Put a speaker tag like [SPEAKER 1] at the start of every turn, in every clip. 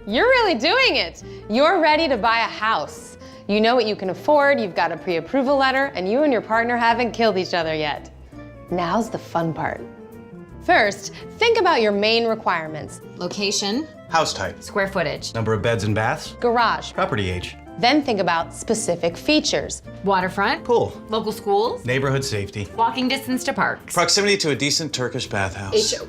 [SPEAKER 1] You're really doing it. You're ready to buy a house. You know what you can afford, you've got a pre-approval letter, and you and your partner haven't killed each other yet. Now's the fun part. First, think about your main requirements.
[SPEAKER 2] Location,
[SPEAKER 3] House type.
[SPEAKER 2] square footage,
[SPEAKER 3] Number of beds and baths.
[SPEAKER 1] Garage.
[SPEAKER 3] Property age.
[SPEAKER 1] Then think about specific features.
[SPEAKER 2] waterfront,
[SPEAKER 3] Pool.
[SPEAKER 2] local schools,
[SPEAKER 3] Neighborhood safety.
[SPEAKER 2] walking distance to parks.
[SPEAKER 4] Proximity to a decent Turkish bathhouse.
[SPEAKER 2] HO.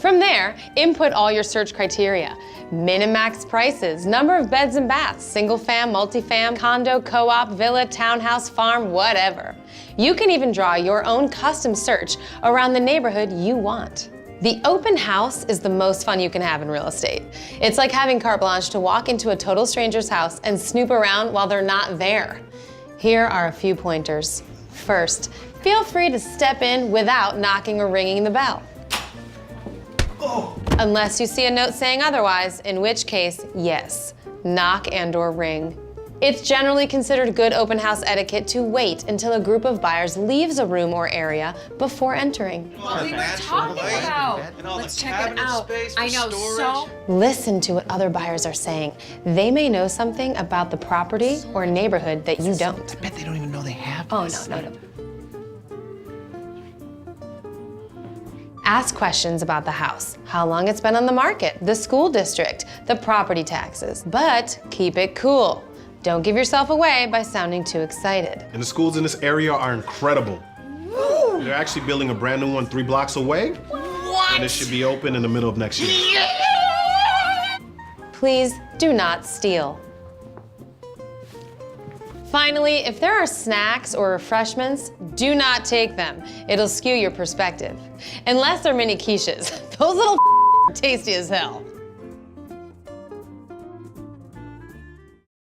[SPEAKER 1] From there, input all your search criteria. Min and max prices, number of beds and baths, single fam, multifam, condo, co-op, villa, townhouse, farm, whatever. You can even draw your own custom search around the neighborhood you want. The open house is the most fun you can have in real estate. It's like having carte blanche to walk into a total stranger's house and snoop around while they're not there. Here are a few pointers. First, feel free to step in without knocking or ringing the bell. Unless you see a note saying otherwise, in which case, yes, knock and/or ring. It's generally considered good open house etiquette to wait until a group of buyers leaves a room or area before entering.
[SPEAKER 2] What we were talking about. Let's check it out. I know, so.
[SPEAKER 1] Listen to what other buyers are saying. They may know something about the property or neighborhood that you don't.
[SPEAKER 4] I bet they don't even know they have
[SPEAKER 1] Oh,
[SPEAKER 4] this.
[SPEAKER 1] no. Ask questions about the house, how long it's been on the market, the school district, the property taxes, but keep it cool. Don't give yourself away by sounding too excited.
[SPEAKER 5] And the schools in this area are incredible. They're actually building a brand new one 3 blocks away. What? And it should be open in the middle of next year.
[SPEAKER 1] Please do not steal. Finally, if there are snacks or refreshments, do not take them. It'll skew your perspective. Unless they're mini quiches. Those little are tasty as hell.